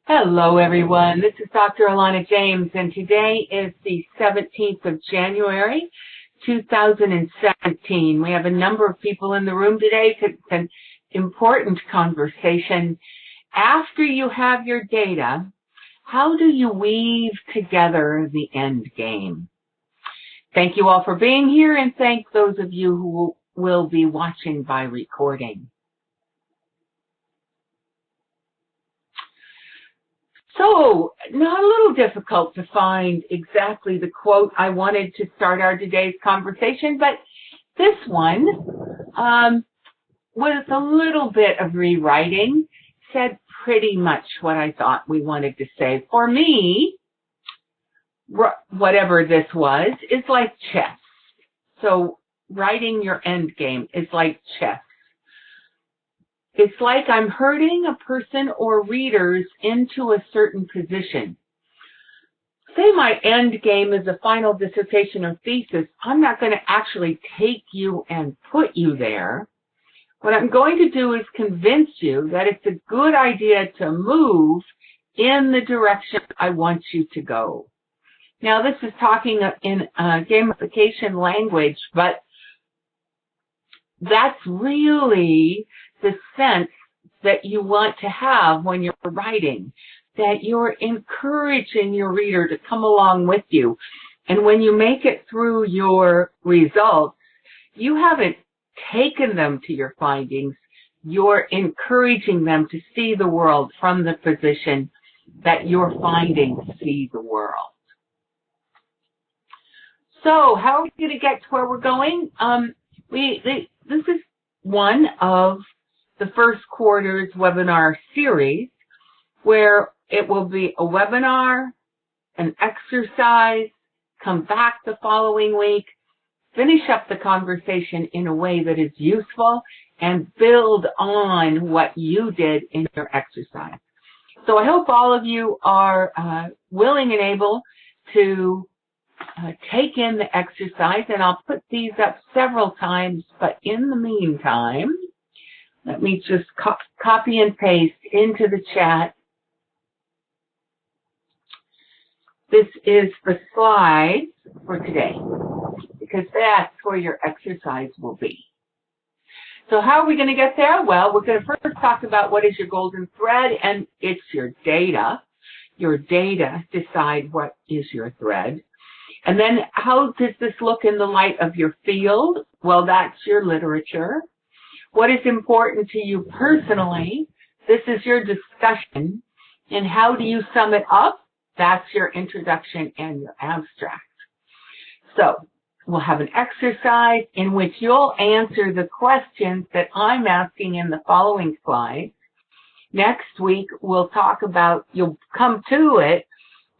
Hello, everyone. This is Dr. James, and today is the 17th of January, 2017. We have a number of people in the room today. It's an important conversation. After you have your data, how do you weave together the end game? Thank you all for being here, and thank those of you who will be watching by recording. So, not a little difficult to find exactly the quote I wanted to start our today's conversation, but this one, with a little bit of rewriting, said pretty much what I thought we wanted to say. For me, whatever this was, is like chess. So, writing your end game is like chess. It's like I'm herding a person or readers into a certain position. Say my end game is a final dissertation or thesis. I'm not going to actually take you and put you there. What I'm going to do is convince you that it's a good idea to move in the direction I want you to go. Now, this is talking in gamification language, but that's really the sense that you want to have when you're writing, that you're encouraging your reader to come along with you. And when you make it through your results, you haven't taken them to your findings. You're encouraging them to see the world from the position that your findings see the world. So how are we going to get to where we're going? This is one of the first quarter's webinar series, where it will be a webinar, an exercise, come back the following week, finish up the conversation in a way that is useful, and build on what you did in your exercise. So I hope all of you are willing and able to take in the exercise, and I'll put these up several times, but in the meantime, let me just copy and paste into the chat. This is the slides for today, because that's where your exercise will be. So how are we going to get there? Well, we're going to first talk about what is your golden thread, and it's your data. Your data decide what is your thread. And then how does this look in the light of your field? Well, that's your literature. What is important to you personally? This is your discussion. And how do you sum it up? That's your introduction and your abstract. So we'll have an exercise in which you'll answer the questions that I'm asking in the following slides. Next week, we'll talk about, you'll come to it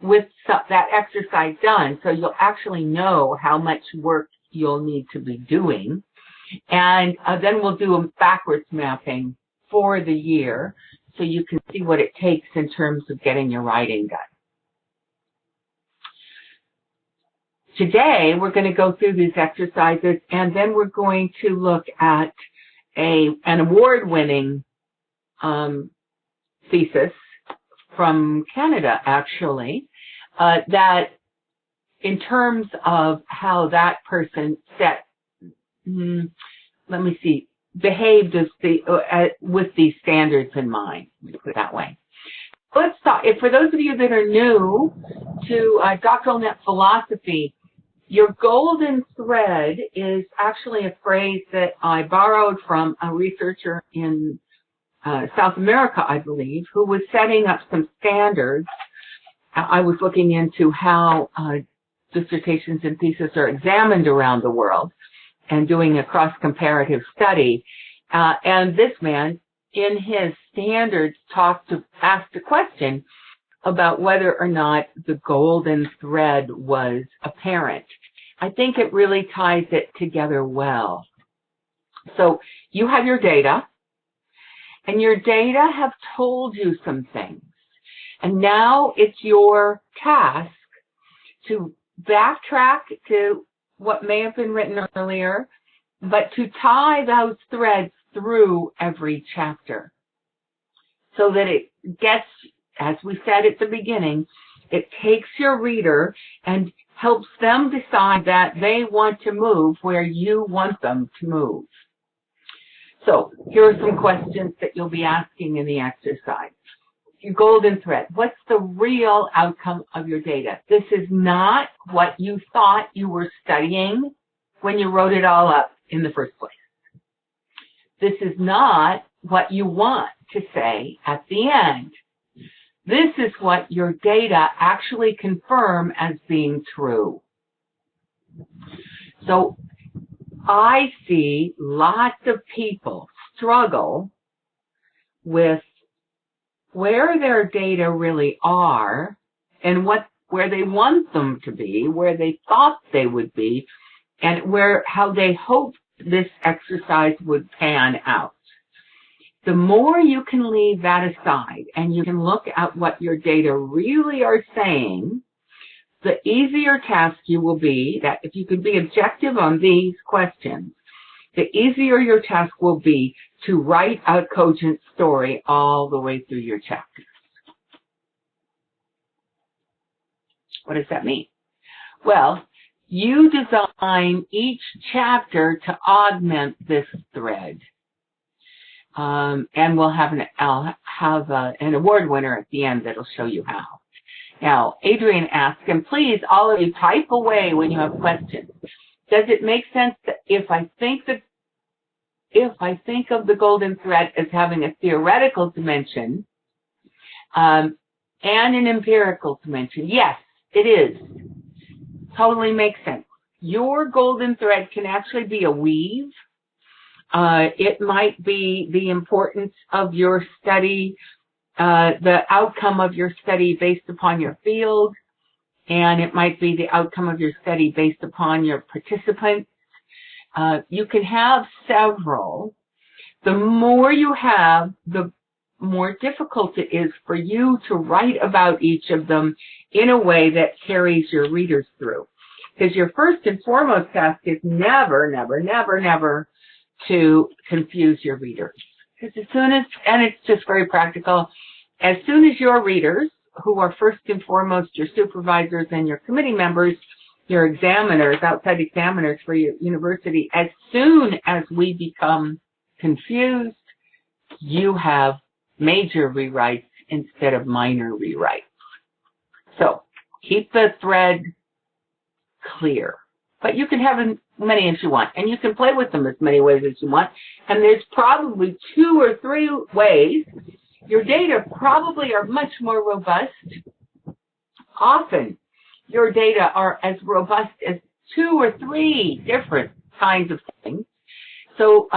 with that exercise done, so you'll actually know how much work you'll need to be doing. And then we'll do a backwards mapping for the year so you can see what it takes in terms of getting your writing done. Today, we're going to go through these exercises, and then we're going to look at an award-winning thesis from Canada, actually, that in terms of how that person behaved as with these standards in mind, let me put it that way. Let's talk, for those of you that are new to doctoral net philosophy, your golden thread is actually a phrase that I borrowed from a researcher in South America, I believe, who was setting up some standards. I was looking into how dissertations and theses are examined around the world and doing a cross-comparative study. And this man, in his standards, asked a question about whether or not the golden thread was apparent. I think it really ties it together well. So you have your data, and your data have told you some things. And now it's your task to backtrack to what may have been written earlier, but to tie those threads through every chapter so that it gets as we said at the beginning, it takes your reader and helps them decide that they want to move where you want them to move. So here are some questions that you'll be asking in the exercise. Your golden thread. What's the real outcome of your data? This is not what you thought you were studying when you wrote it all up in the first place. This is not what you want to say at the end. This is what your data actually confirm as being true. So I see lots of people struggle with where their data really are and where they want them to be, where they thought they would be, and how they hope this exercise would pan out. The more you can leave that aside and you can look at what your data really are saying, the easier task you will be, that if you can be objective on these questions, the easier your task will be to write a cogent story all the way through your chapters. What does that mean? Well, you design each chapter to augment this thread. And I'll have an award winner at the end that'll show you how. Now, Adrian asks, and please, all of you, type away when you have questions. Does it make sense that if I think of the golden thread as having a theoretical dimension and an empirical dimension? Yes, it is. Totally makes sense. Your golden thread can actually be a weave. It might be the importance of your study, the outcome of your study based upon your field, and it might be the outcome of your study based upon your participants. You can have several. The more you have, the more difficult it is for you to write about each of them in a way that carries your readers through. Because your first and foremost task is never, never, never, never to confuse your readers. Because and it's just very practical, as soon as your readers, who are first and foremost your supervisors and your committee members, your examiners, outside examiners for your university, as soon as we become confused, you have major rewrites instead of minor rewrites. So keep the thread clear. But you can have as many as you want, and you can play with them as many ways as you want. And there's probably 2 or 3 ways. Your data probably are much more robust. Often, your data are as robust as 2 or 3 different kinds of things. So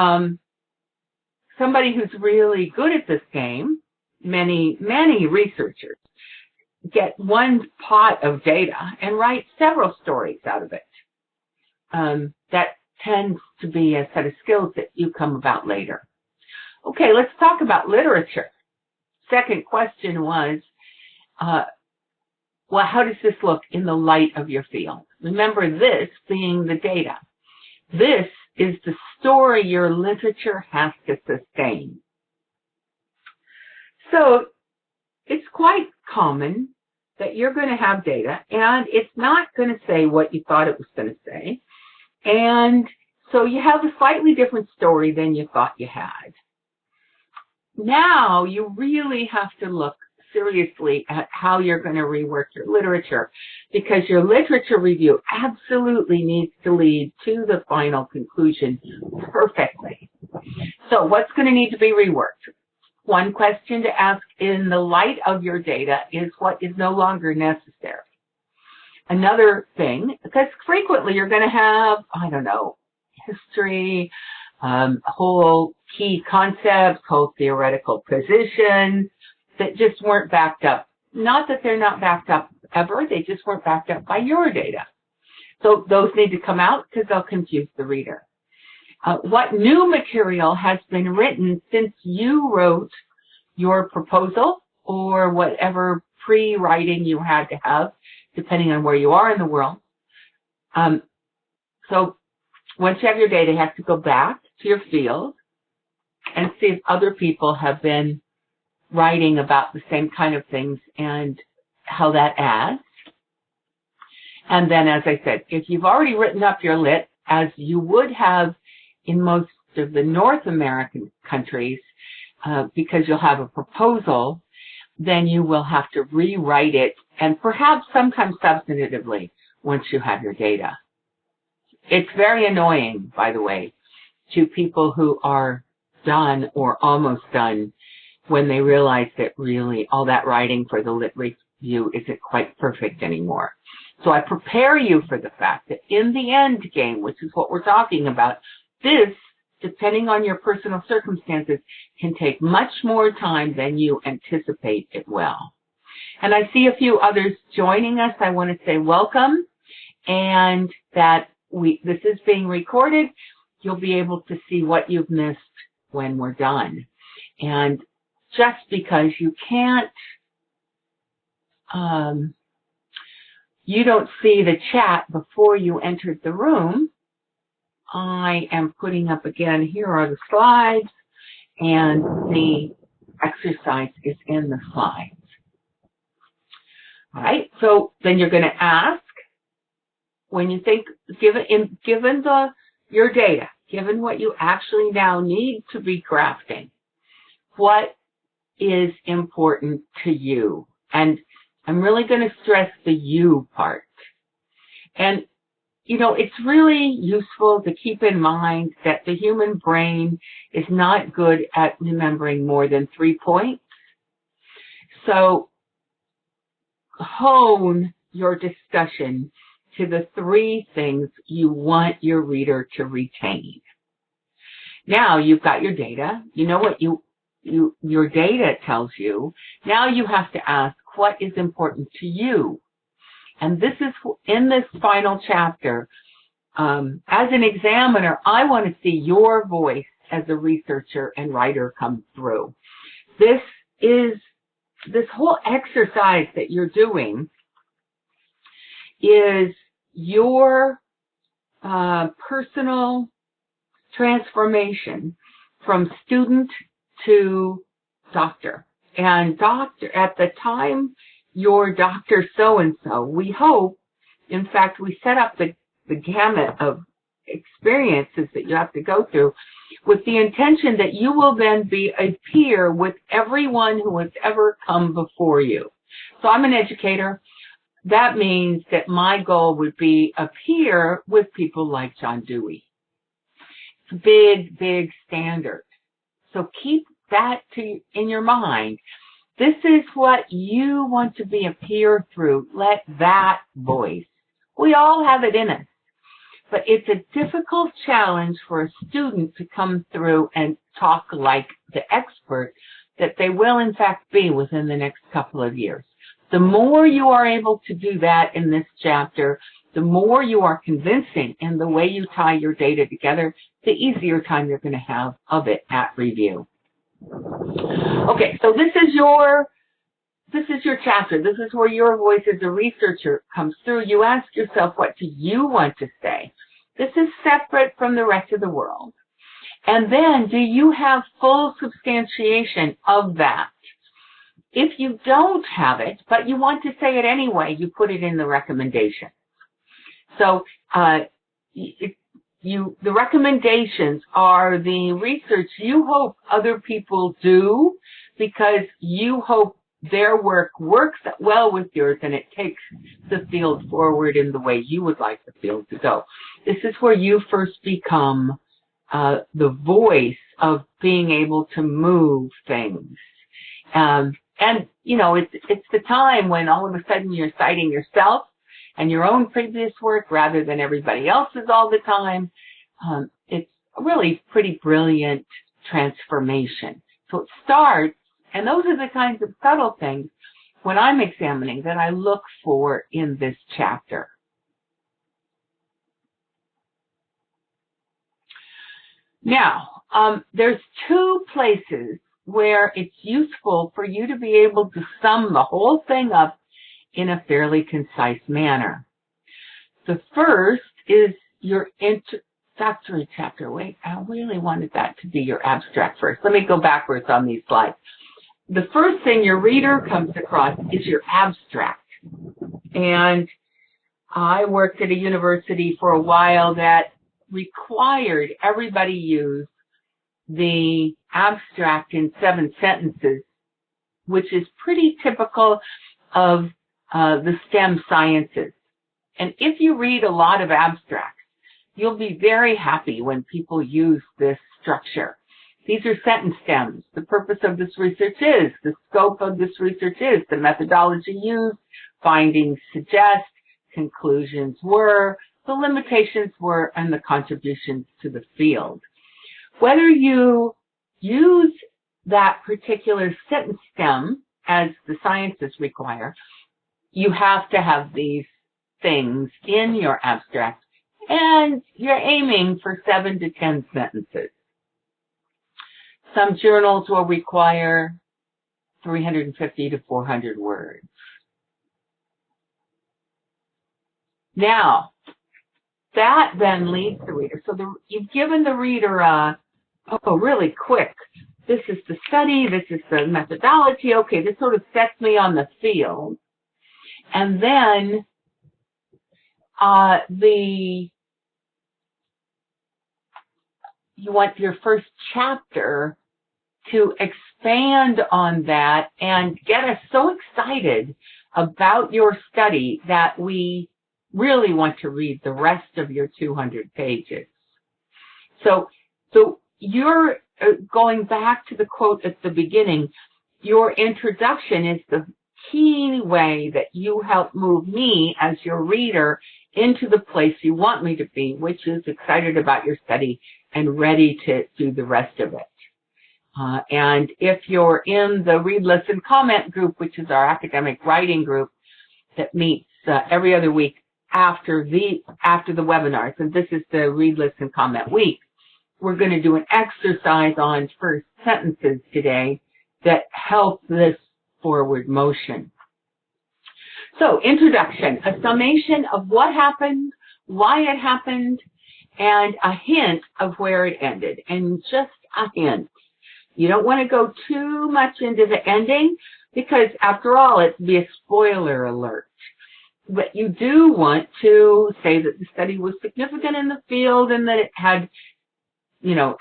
somebody who's really good at this game, many researchers, get one pot of data and write several stories out of it. That tends to be a set of skills that you come about later. Okay, let's talk about literature. Second question was, well, how does this look in the light of your field? Remember, this being the data. This is the story your literature has to sustain. So it's quite common that you're going to have data, and it's not going to say what you thought it was going to say. And so you have a slightly different story than you thought you had. Now you really have to look seriously at how you're going to rework your literature, because your literature review absolutely needs to lead to the final conclusion perfectly. So what's going to need to be reworked? One question to ask in the light of your data is what is no longer necessary. Another thing, because frequently you're going to have, I don't know, history, whole key concepts, whole theoretical positions that just weren't backed up. Not that they're not backed up ever, they just weren't backed up by your data. So those need to come out because they'll confuse the reader. What new material has been written since you wrote your proposal or whatever pre-writing you had to have, depending on where you are in the world. So once you have your data, you have to go back to your field and see if other people have been writing about the same kind of things and how that adds. And then, as I said, if you've already written up your lit, as you would have in most of the North American countries, because you'll have a proposal, then you will have to rewrite it, and perhaps sometimes substantively, once you have your data. It's very annoying, by the way, to people who are done or almost done when they realize that really all that writing for the lit review isn't quite perfect anymore. So I prepare you for the fact that in the end game, which is what we're talking about, this, depending on your personal circumstances, can take much more time than you anticipate it will. And I see a few others joining us. I want to say welcome, and that this is being recorded. You'll be able to see what you've missed when we're done. And just because you can't, you don't see the chat before you entered the room, I am putting up again, here are the slides, and the exercise is in the slides. All right, so then you're going to ask, when you think, given your data, given what you actually now need to be crafting, what is important to you? And I'm really going to stress the you part. And, you know, it's really useful to keep in mind that the human brain is not good at remembering more than 3 points. So hone your discussion to the 3 things you want your reader to retain. Now you've got your data. You know what your data tells you. Now you have to ask, what is important to you? And this is in this final chapter. As an examiner, I want to see your voice as a researcher and writer come through. This whole exercise that you're doing is your personal transformation from student to doctor. And doctor, at the time you're Dr. So-and-so, we hope, in fact, we set up the gamut of experiences that you have to go through with the intention that you will then be a peer with everyone who has ever come before you. So I'm an educator. That means that my goal would be a peer with people like John Dewey. It's a big, big standard. So keep that in your mind. This is what you want to be a peer through. Let that voice. We all have it in us. But it's a difficult challenge for a student to come through and talk like the expert that they will in fact be within the next couple of years. The more you are able to do that in this chapter, the more you are convincing in the way you tie your data together, the easier time you're going to have of it at review. Okay, so this is your chapter. This is where your voice as a researcher comes through. You ask yourself, what do you want to say? This is separate from the rest of the world. And then, do you have full substantiation of that? If you don't have it, but you want to say it anyway, you put it in the recommendation. So the recommendations are the research you hope other people do because you hope their work works well with yours and it takes the field forward in the way you would like the field to go. This is where you first become the voice of being able to move things. And, you know, it's the time when all of a sudden you're citing yourself and your own previous work rather than everybody else's all the time. It's a really pretty brilliant transformation. So it starts, and those are the kinds of subtle things when I'm examining that I look for in this chapter. Now, there's 2 places where it's useful for you to be able to sum the whole thing up in a fairly concise manner. The first is your introductory chapter. Wait, I really wanted that to be your abstract first. Let me go backwards on these slides. the first thing your reader comes across is your abstract. And I worked at a university for a while that required everybody use the abstract in 7 sentences, which is pretty typical of the STEM sciences. And if you read a lot of abstracts, you'll be very happy when people use this structure. These are sentence stems. The purpose of this research is, the scope of this research is, the methodology used, findings suggest, conclusions were, the limitations were, and the contributions to the field. Whether you use that particular sentence stem as the sciences require, you have to have these things in your abstract, and you're aiming for 7 to 10 sentences. Some journals will require 350 to 400 words. Now, that then leads the reader. So you've given the reader really quick. This is the study, this is the methodology. Okay, this sort of sets me on the field. And then you want your first chapter to expand on that and get us so excited about your study that we really want to read the rest of your 200 pages. So you're going back to the quote at the beginning. Your introduction is the key way that you help move me as your reader into the place you want me to be, which is excited about your study and ready to do the rest of it. And if you're in the Read, Listen, Comment group, which is our academic writing group that meets every other week after the webinars, and this is the Read, Listen, Comment week, we're going to do an exercise on first sentences today that help this forward motion. So, introduction, a summation of what happened, why it happened, and a hint of where it ended, and just a hint. You don't want to go too much into the ending because, after all, it'd be a spoiler alert. But you do want to say that the study was significant in the field and that it had,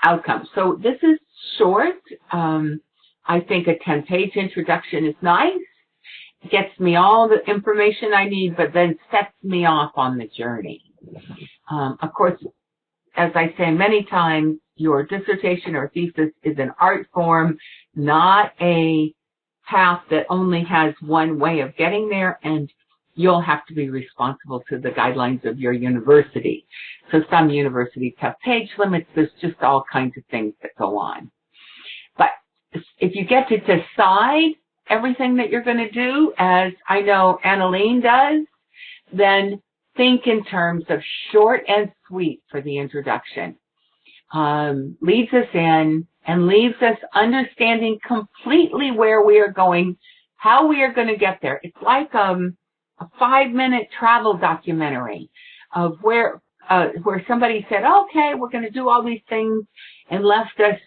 outcomes. So this is short. I think a 10-page introduction is nice. It gets me all the information I need, but then sets me off on the journey. Of course, as I say many times, your dissertation or thesis is an art form, not a path that only has one way of getting there, and you'll have to be responsible to the guidelines of your university. So some universities have page limits. There's just all kinds of things that go on. But if you get to decide everything that you're going to do, as I know Annalene does, then think in terms of short and sweet for the introduction. Leads us in and leaves us understanding completely where we are going, how we are going to get there. It's like a 5-minute travel documentary of where somebody said, okay, we're going to do all these things, and left us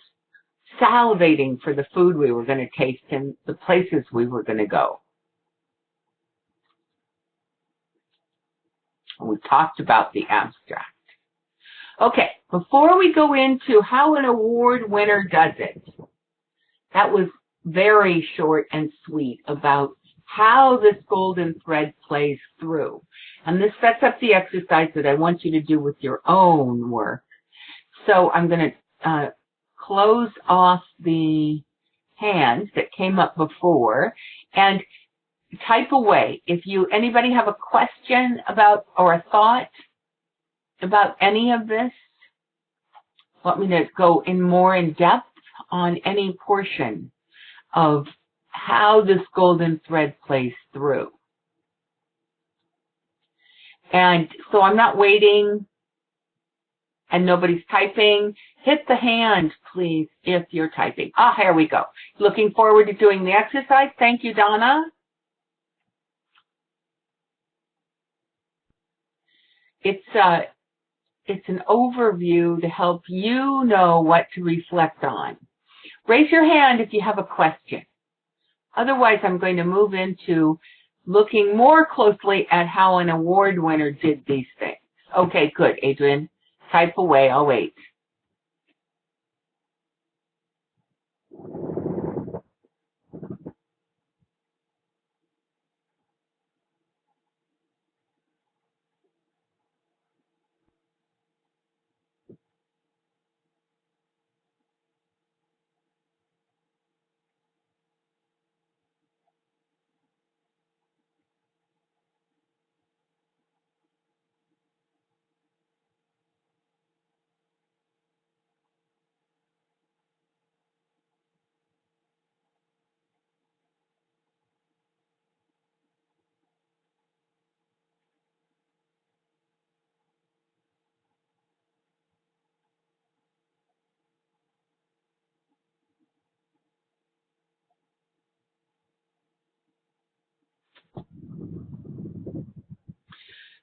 salivating for the food we were going to taste and the places we were going to go. We talked about the abstract. Okay, before we go into how an award winner does it, that was very short and sweet about how this golden thread plays through. And this sets up the exercise that I want you to do with your own work. So I'm going to close off the hands that came up before and type away. If anybody have a question about or a thought about any of this, want me to go in more in depth on any portion of how this golden thread plays through. And so I'm not waiting and nobody's typing. Hit the hand, please, if you're typing. Here we go. Looking forward to doing the exercise. Thank you, Donna. It's an overview to help you know what to reflect on. Raise your hand if you have a question. Otherwise, I'm going to move into looking more closely at how an award winner did these things. Okay, good, Adrian. Type away, I'll wait.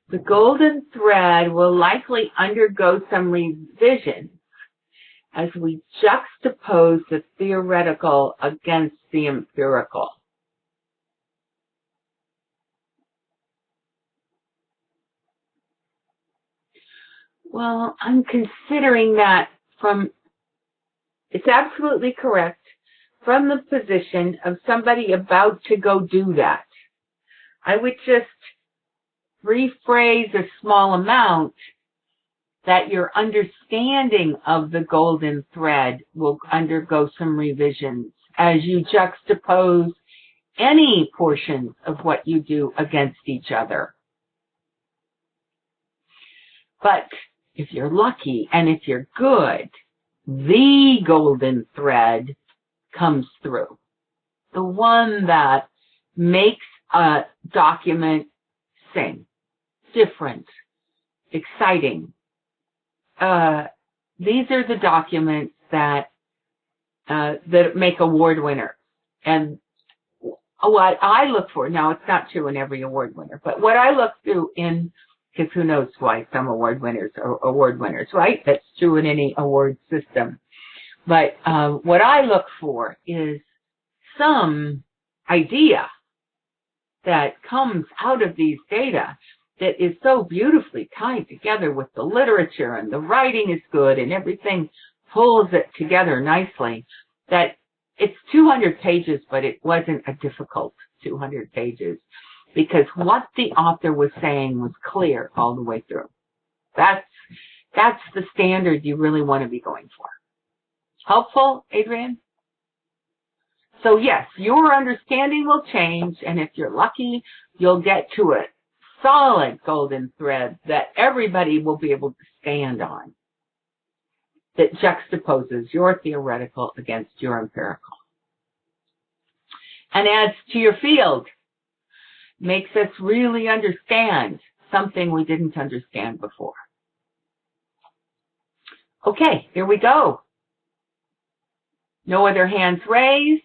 The golden thread will likely undergo some revision as we juxtapose the theoretical against the empirical. Well, I'm considering that it's absolutely correct, from the position of somebody about to go do that. I would just rephrase a small amount that your understanding of the golden thread will undergo some revisions as you juxtapose any portions of what you do against each other. But if you're lucky and if you're good, the golden thread comes through. The one that makes a document sing, different, exciting. These are the documents that make award winners. And what I look for, now it's not true in every award winner, but what I look through because who knows why some award winners are award winners, right? That's true in any award system. But what I look for is some idea that comes out of these data that is so beautifully tied together with the literature, and the writing is good and everything pulls it together nicely, that it's 200 pages, but it wasn't a difficult 200 pages because what the author was saying was clear all the way through. That's the standard you really want to be going for. Helpful, Adrian? So yes, your understanding will change, and if you're lucky, you'll get to a solid golden thread that everybody will be able to stand on, that juxtaposes your theoretical against your empirical and adds to your field, makes us really understand something we didn't understand before. Okay, here we go. No other hands raised.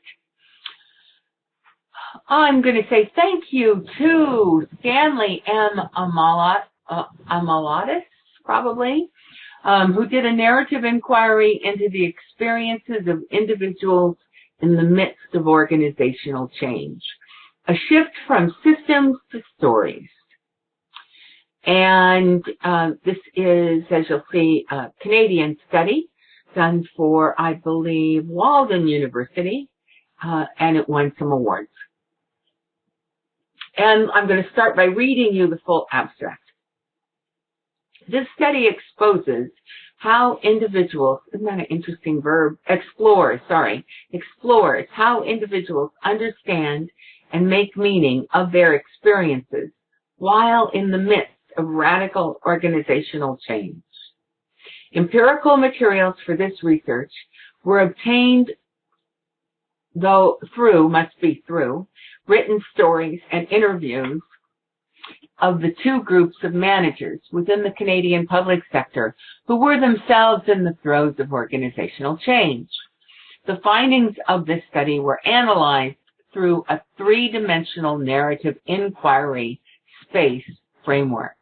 I'm going to say thank you to Stanley M. Amalatis, probably, who did a narrative inquiry into the experiences of individuals in the midst of organizational change, a shift from systems to stories. And this is, as you'll see, a Canadian study done for, I believe, Walden University, and it won some awards. And I'm going to start by reading you the full abstract. This study exposes how individuals, isn't that an interesting verb? Explores how individuals understand and make meaning of their experiences while in the midst of radical organizational change. Empirical materials for this research were obtained through written stories and interviews of the two groups of managers within the Canadian public sector who were themselves in the throes of organizational change. The findings of this study were analyzed through a three-dimensional narrative inquiry space framework.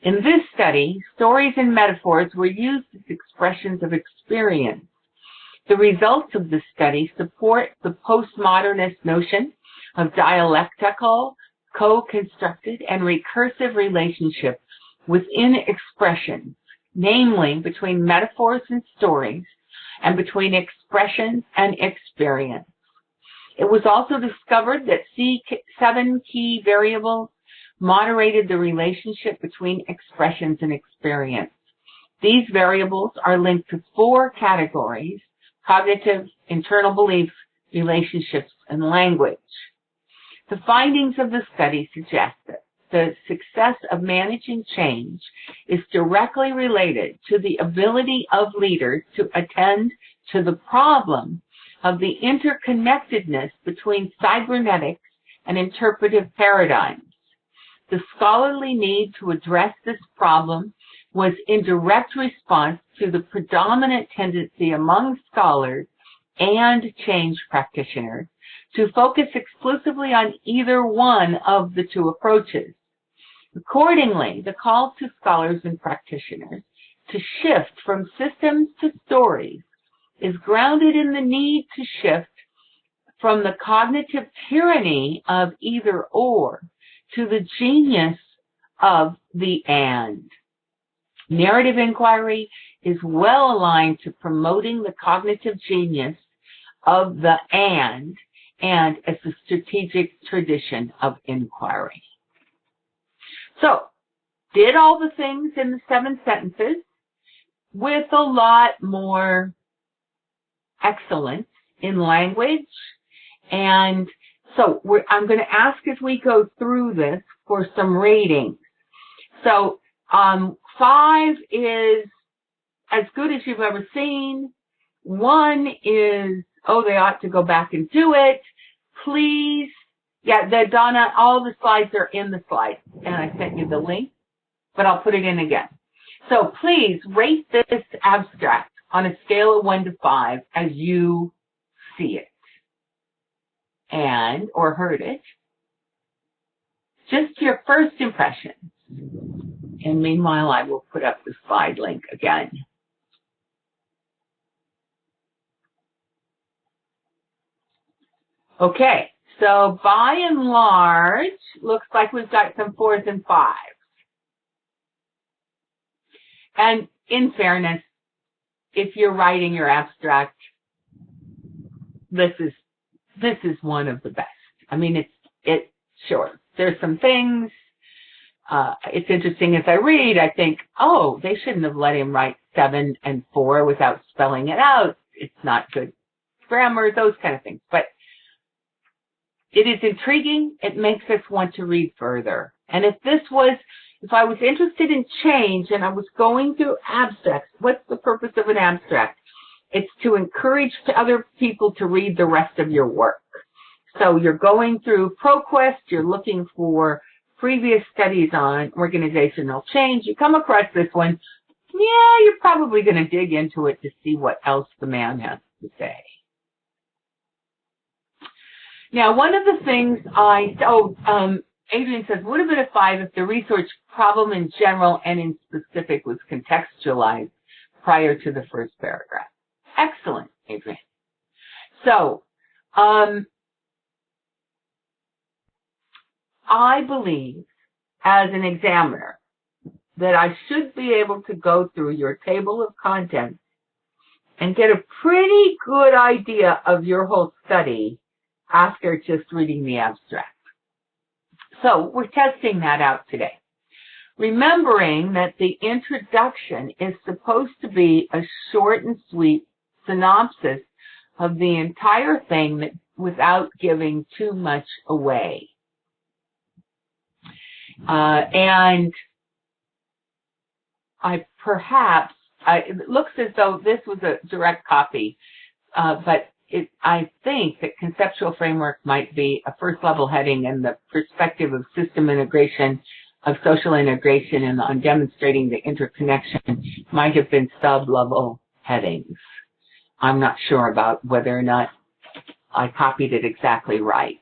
In this study, stories and metaphors were used as expressions of experience The results of the study support the postmodernist notion of dialectical, co-constructed, and recursive relationship within expressions, namely between metaphors and stories, and between expressions and experience. It was also discovered that 7 key variables moderated the relationship between expressions and experience. These variables are linked to 4 categories: cognitive, internal beliefs, relationships, and language. The findings of the study suggest that the success of managing change is directly related to the ability of leaders to attend to the problem of the interconnectedness between cybernetics and interpretive paradigms. The scholarly need to address this problem was in direct response to the predominant tendency among scholars and change practitioners to focus exclusively on either one of the 2 approaches. Accordingly, the call to scholars and practitioners to shift from systems to stories is grounded in the need to shift from the cognitive tyranny of either or to the genius of the and. Narrative inquiry is well aligned to promoting the cognitive genius of the and as a strategic tradition of inquiry. So, did all the things in the 7 sentences with a lot more excellence in language. And so I'm going to ask as we go through this for some ratings. So 5 is as good as you've ever seen. 1 is, oh, they ought to go back and do it. Please. Yeah, Donna, all the slides are in the slides, and I sent you the link, but I'll put it in again. So please rate this abstract on a scale of 1 to 5 as you see it or heard it. Just your first impressions. And meanwhile, I will put up the slide link again. Okay, so by and large, looks like we've got some 4s and 5s. And in fairness, if you're writing your abstract, this is one of the best. I mean, it's sure. There's some things. It's interesting as I read, I think, oh, they shouldn't have let him write 7 and 4 without spelling it out. It's not good grammar, those kind of things. But it is intriguing. It makes us want to read further. And if I was interested in change and I was going through abstracts, what's the purpose of an abstract? It's to encourage other people to read the rest of your work. So you're going through ProQuest, you're looking for previous studies on organizational change. You come across this one, yeah, you're probably going to dig into it to see what else the man has to say. Now, one of the things Adrian says, would have been a 5 if the research problem in general and in specific was contextualized prior to the first paragraph. Excellent, Adrian. So, I believe, as an examiner, that I should be able to go through your table of contents and get a pretty good idea of your whole study after just reading the abstract. So we're testing that out today. Remembering that the introduction is supposed to be a short and sweet synopsis of the entire thing without giving too much away. And it looks as though this was a direct copy, but I think that conceptual framework might be a first level heading, and the perspective of system integration, of social integration, and on demonstrating the interconnection might have been sub-level headings. I'm not sure about whether or not I copied it exactly right.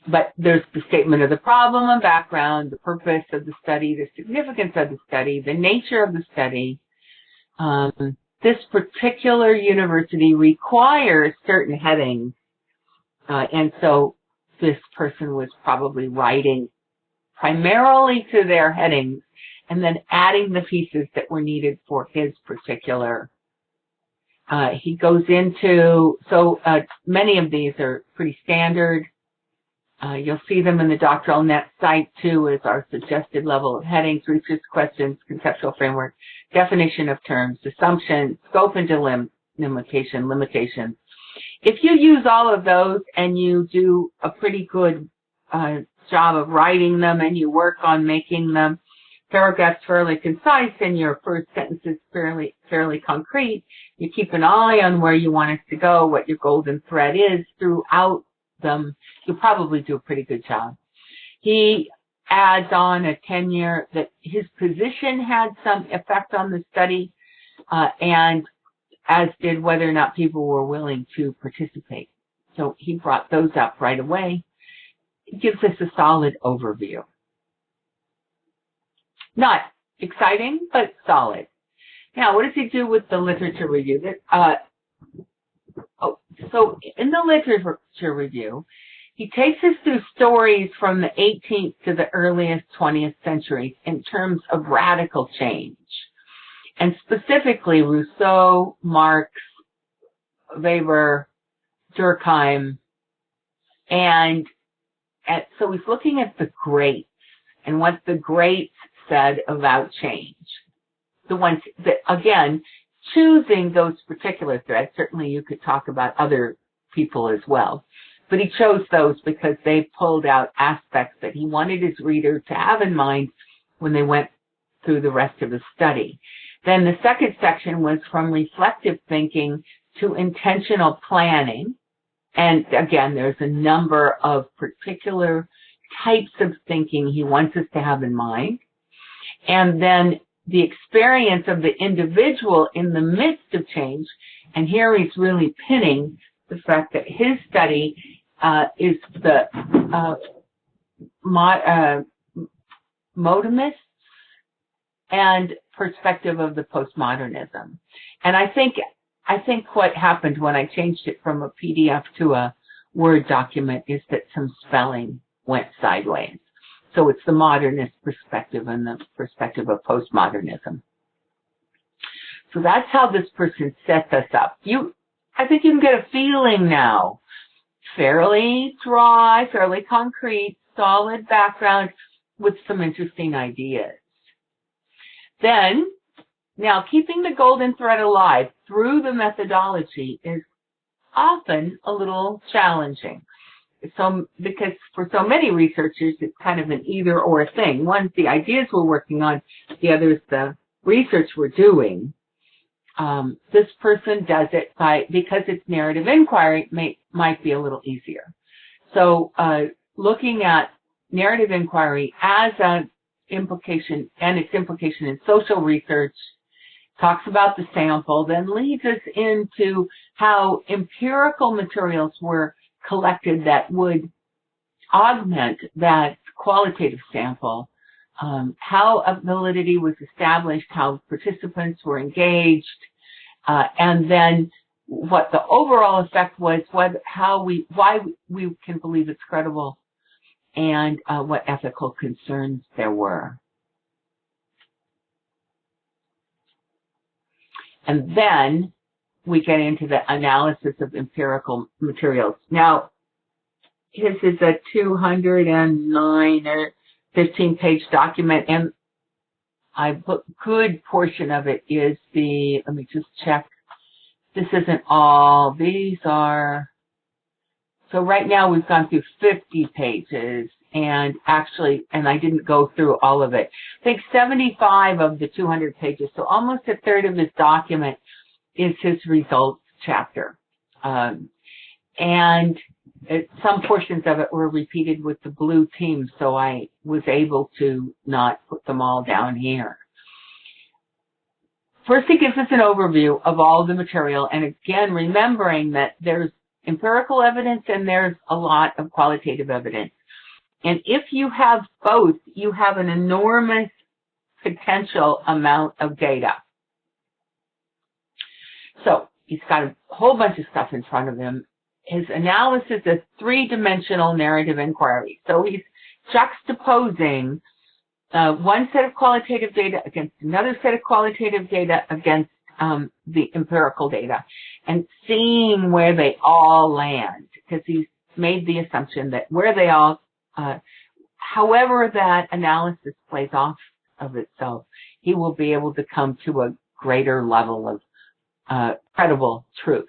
But there's the statement of the problem and background, the purpose of the study, the significance of the study, the nature of the study, the this particular university requires certain headings, and so this person was probably writing primarily to their headings and then adding the pieces that were needed for his particular. He goes into, many of these are pretty standard. You'll see them in the Doctoral Net site too, as our suggested level of headings, research questions, conceptual framework, definition of terms, assumptions, scope and delimitation, limitations. If you use all of those and you do a pretty good job of writing them and you work on making them paragraphs fairly concise and your first sentences fairly concrete, you keep an eye on where you want it to go, what your golden thread is throughout them, you'll probably do a pretty good job. He adds on a tenure that his position had some effect on the study, and as did whether or not people were willing to participate. So he brought those up right away. It gives us a solid overview. Not exciting, but solid. Now, what does he do with the literature review? So in the literature review, he takes us through stories from the 18th to the earliest 20th century in terms of radical change. And specifically Rousseau, Marx, Weber, Durkheim, and so he's looking at the greats and what the greats said about change. The ones that, again, choosing those particular threads, certainly you could talk about other people as well, but he chose those because they pulled out aspects that he wanted his reader to have in mind when they went through the rest of the study. Then the second section was from reflective thinking to intentional planning. And again, there's a number of particular types of thinking he wants us to have in mind. And then the experience of the individual in the midst of change. And here he's really pinning the fact that his study is the modernist and perspective of the postmodernism. And I think what happened when I changed it from a PDF to a Word document is that some spelling went sideways. So it's the modernist perspective and the perspective of postmodernism. So that's how this person sets us up. I think you can get a feeling now. Fairly dry, fairly concrete, solid background with some interesting ideas. Then, now keeping the golden thread alive through the methodology is often a little challenging. Because for so many researchers, it's kind of an either or thing. One's the ideas we're working on, the other's the research we're doing. This person does it because it's narrative inquiry might be a little easier. So looking at narrative inquiry as an implication and its implication in social research, talks about the sample, then leads us into how empirical materials were collected that would augment that qualitative sample, how validity was established, how participants were engaged, and then what the overall effect was, why we can believe it's credible, and what ethical concerns there were. And then we get into the analysis of empirical materials. Now, his is a 209 or 15-page document, and a good portion of it is let me just check. This isn't all. These are, so right now we've gone through 50 pages, and I didn't go through all of it. I think 75 of the 200 pages, so almost a third of his document is his results chapter. And some portions of it were repeated with the blue team, so I was able to not put them all down here. First, he gives us an overview of all the material, and again, remembering that there's empirical evidence and there's a lot of qualitative evidence. And if you have both, you have an enormous potential amount of data. So he's got a whole bunch of stuff in front of him. His analysis is three-dimensional narrative inquiry. So he's juxtaposing one set of qualitative data against another set of qualitative data against the empirical data, and seeing where they all land, because he's made the assumption that where they all, however that analysis plays off of itself, he will be able to come to a greater level of credible truth.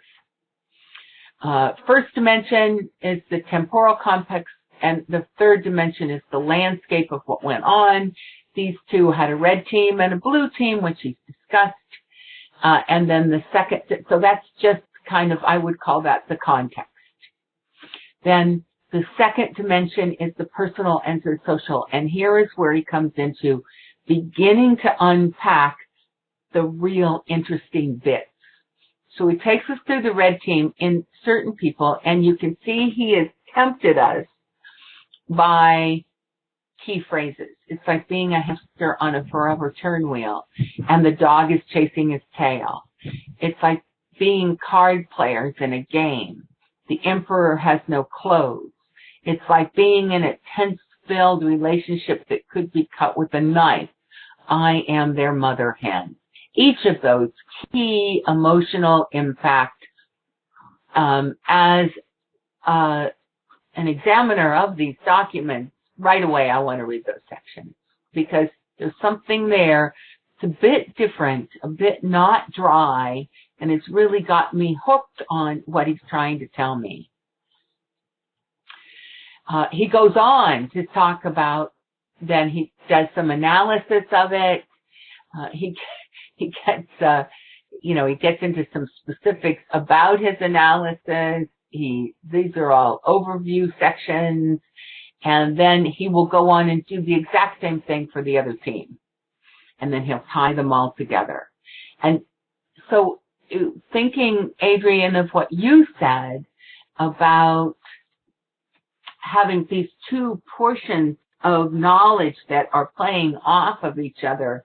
First dimension is the temporal context, and the third dimension is the landscape of what went on. These two had a red team and a blue team, which he's discussed. And then the second, so that's just kind of, I would call that the context. Then the second dimension is the personal and the social. And here is where he comes into beginning to unpack the real interesting bits. So he takes us through the red team in certain people, and you can see he has tempted us by key phrases. It's like being a hamster on a forever turn wheel, and the dog is chasing his tail. It's like being card players in a game. The emperor has no clothes. It's like being in a tense-filled relationship that could be cut with a knife. I am their mother hen. Each of those key emotional impact, as an examiner of these documents, right away I want to read those sections, because there's something there. It's a bit different, a bit not dry, and it's really got me hooked on what he's trying to tell me. He goes on to talk about, then he does some analysis of it. He gets, he gets into some specifics about his analysis. These are all overview sections. And then he will go on and do the exact same thing for the other team. And then he'll tie them all together. And so thinking, Adrian, of what you said about having these two portions of knowledge that are playing off of each other,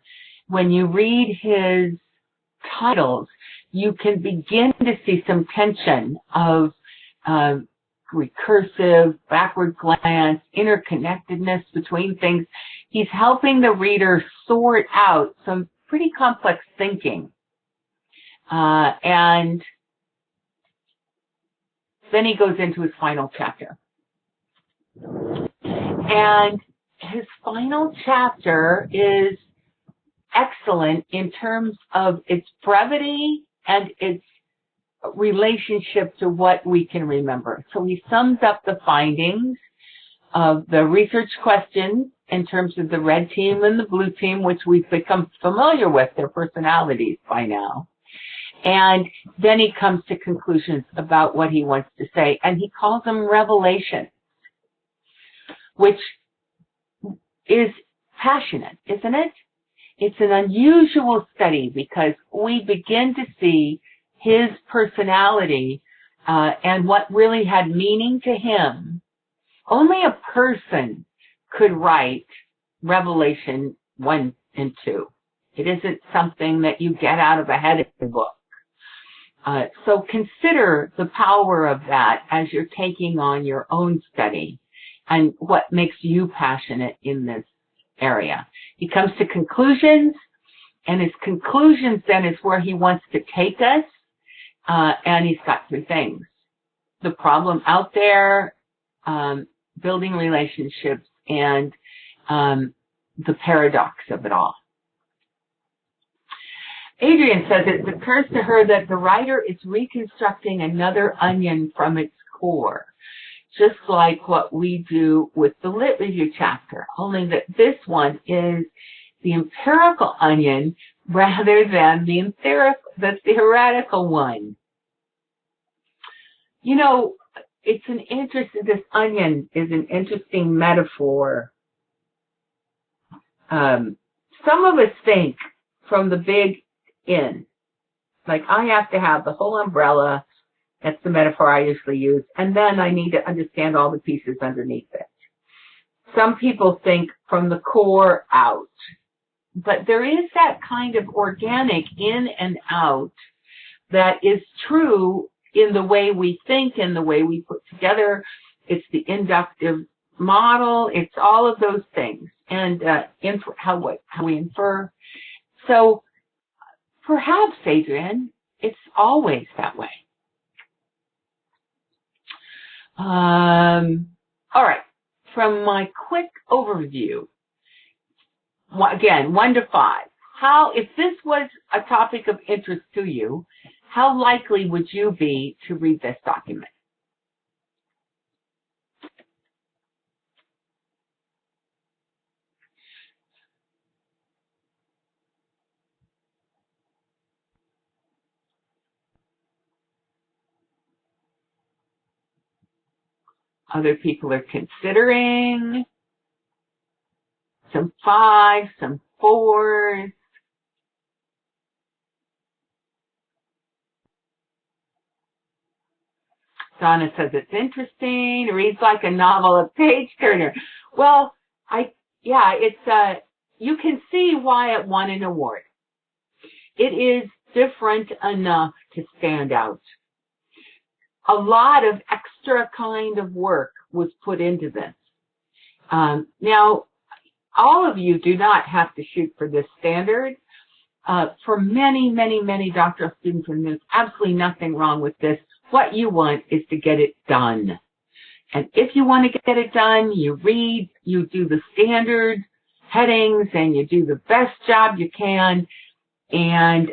when you read his titles, you can begin to see some tension of recursive, backward glance, interconnectedness between things. He's helping the reader sort out some pretty complex thinking. And then he goes into his final chapter. And his final chapter is excellent in terms of its brevity and its relationship to what we can remember. So he sums up the findings of the research questions in terms of the red team and the blue team, which we've become familiar with, their personalities by now. And then he comes to conclusions about what he wants to say, and he calls them revelations, which is passionate, isn't it? It's an unusual study because we begin to see his personality and what really had meaning to him. Only a person could write Revelation 1 and 2. It isn't something that you get out of a head of the book. So consider the power of that as you're taking on your own study and what makes you passionate in this area. He comes to conclusions, and his conclusions then is where he wants to take us. And he's got three things: the problem out there, building relationships, and the paradox of it all. Adrian says it occurs to her that the writer is reconstructing another onion from its core, just like what we do with the Lit Review chapter, only that this one is the empirical onion rather than the theoretical one. You know, this onion is an interesting metaphor. Some of us think from the big in, like I have to have the whole umbrella. That's the metaphor I usually use, and then I need to understand all the pieces underneath it. Some people think from the core out, but there is that kind of organic in and out that is true in the way we think and the way we put together. It's the inductive model. It's all of those things, and how we infer. So perhaps, Adrian, it's always that way. All right. From my quick overview, again, 1 to 5. If this was a topic of interest to you, how likely would you be to read this document? Other people are considering. Some 5s, some 4s. Donna says it's interesting. It reads like a novel, a page turner. Well, you can see why it won an award. It is different enough to stand out. A lot of extra kind of work was put into this. Now, all of you do not have to shoot for this standard. For many, many, many doctoral students, and there's absolutely nothing wrong with this, what you want is to get it done. And if you want to get it done, you read, you do the standard headings, and you do the best job you can, and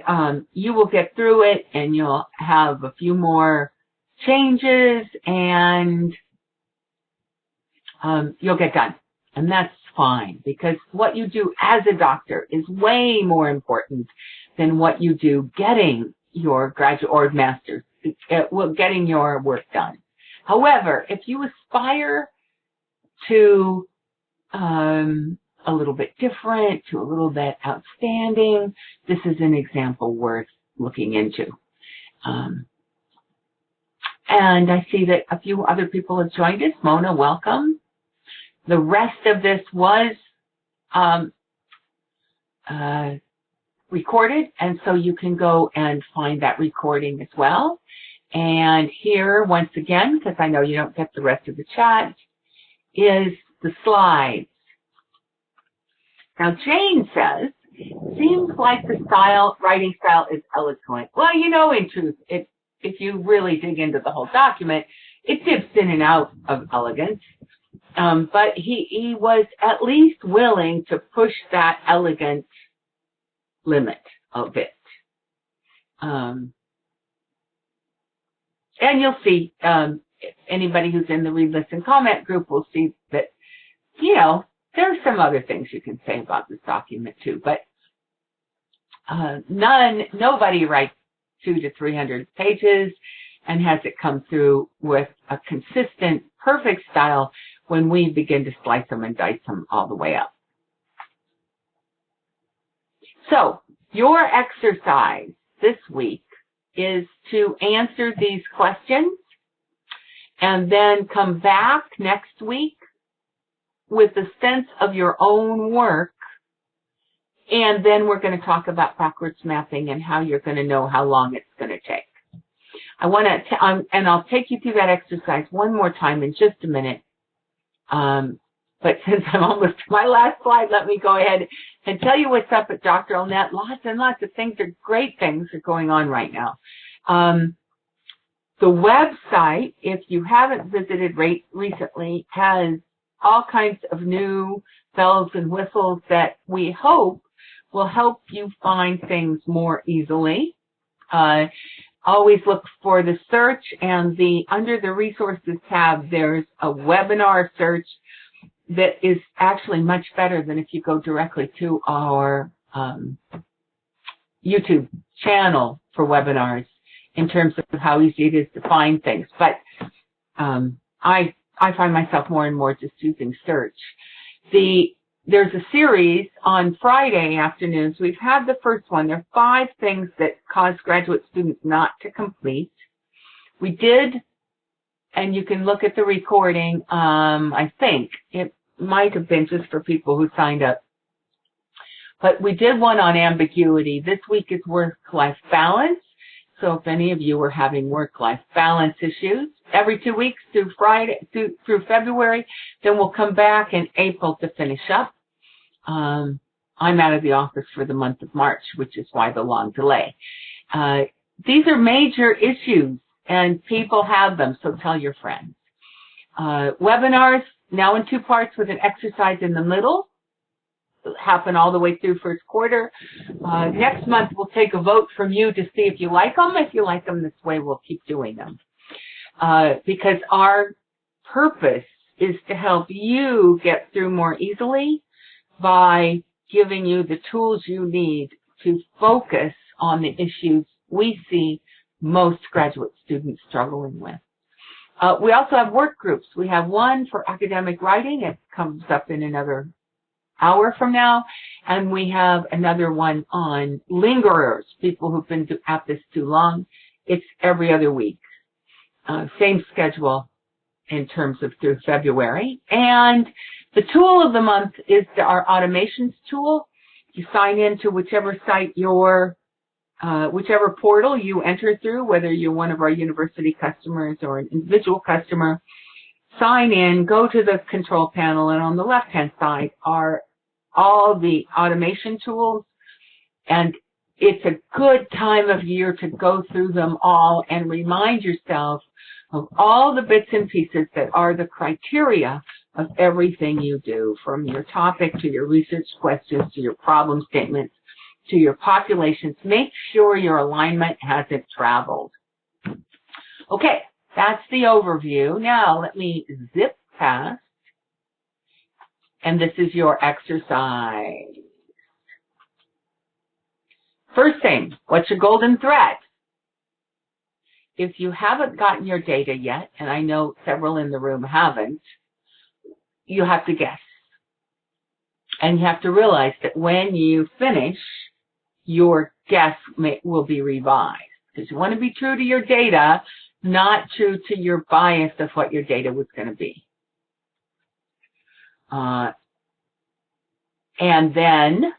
you will get through it, and you'll have a few more changes, and you'll get done. And that's fine, because what you do as a doctor is way more important than what you do getting your graduate or master's, getting your work done. However, if you aspire to a little bit different, to a little bit outstanding, this is an example worth looking into. And I see that a few other people have joined us. Mona, welcome. The rest of this was recorded, and so you can go and find that recording as well. And here, once again, because I know you don't get the rest of the chat, is the slides. Now, Jane says, seems like the writing style is eloquent. Well, you know, in truth, if you really dig into the whole document, it dips in and out of elegance. But he was at least willing to push that elegant limit a bit. And you'll see, anybody who's in the Read, Listen, Comment group will see that, you know, there are some other things you can say about this document too, but nobody writes 200 to 300 pages and has it come through with a consistent, perfect style when we begin to slice them and dice them all the way up. So, your exercise this week is to answer these questions and then come back next week with a sense of your own work, and then we're going to talk about backwards mapping and how you're going to know how long it's going to take. I want to, and I'll take you through that exercise one more time in just a minute. But since I'm almost to my last slide, let me go ahead and tell you what's up at Doctoral Net. Lots and lots of things, great things are going on right now. The website, if you haven't visited recently, has all kinds of new bells and whistles that we hope will help you find things more easily. Always look for the search, and under the resources tab, there's a webinar search that is actually much better than if you go directly to our YouTube channel for webinars in terms of how easy it is to find things. But I find myself more and more just using search. There's a series on Friday afternoons. We've had the first one. There are 5 things that cause graduate students not to complete. We did, and you can look at the recording, I think it might have been just for people who signed up. But we did one on ambiguity. This week is work-life balance. So if any of you are having work-life balance issues, every 2 weeks through February, then we'll come back in April to finish up. I'm out of the office for the month of March, which is why the long delay. These are major issues, and people have them, so tell your friends. Webinars, now in 2 parts with an exercise in the middle, happen all the way through first quarter. Next month, we'll take a vote from you to see if you like them. If you like them this way, we'll keep doing them. Because our purpose is to help you get through more easily by giving you the tools you need to focus on the issues we see most graduate students struggling with. We also have work groups. We have one for academic writing. It comes up in another hour from now. And we have another one on lingerers, people who've been at this too long. It's every other week. Same schedule in terms of through February. And the tool of the month is our automations tool. You sign into whichever site whichever portal you enter through, whether you're one of our university customers or an individual customer, sign in, go to the control panel, and on the left-hand side are all the automation tools. And it's a good time of year to go through them all and remind yourself of all the bits and pieces that are the criteria of everything you do, from your topic to your research questions to your problem statements to your populations. Make sure your alignment hasn't traveled. Okay, that's the overview. Now let me zip past, and this is your exercise. First thing, what's your golden thread? If you haven't gotten your data yet, and I know several in the room haven't, you have to guess. And you have to realize that when you finish, your guess will be revised. Because you want to be true to your data, not true to your bias of what your data was going to be. And then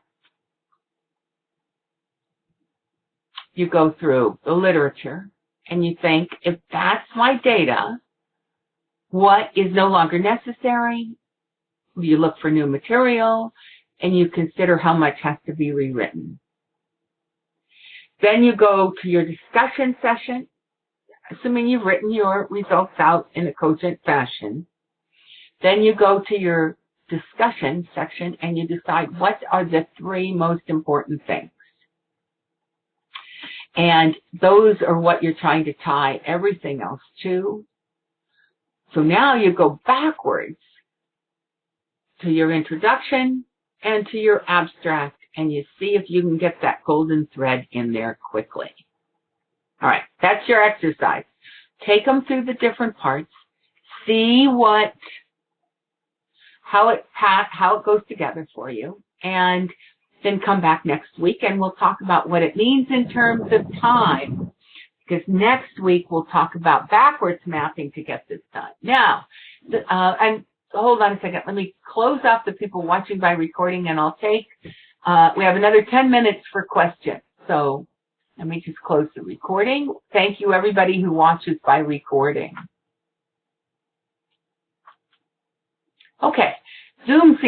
you go through the literature and you think, if that's my data, what is no longer necessary? You look for new material and you consider how much has to be rewritten. Then you go to your discussion session, assuming you've written your results out in a cogent fashion. Then you go to your discussion section and you decide what are the 3 most important things. And those are what you're trying to tie everything else to. So now you go backwards to your introduction and to your abstract, and you see if you can get that golden thread in there quickly. All right, that's your exercise. Take them through the different parts, see how it goes together for you, and then come back next week and we'll talk about what it means in terms of time. Because next week we'll talk about backwards mapping to get this done. Now, and hold on a second. Let me close up the people watching by recording, and I'll take, we have another 10 minutes for questions. So let me just close the recording. Thank you, everybody who watches by recording. Okay, Zoom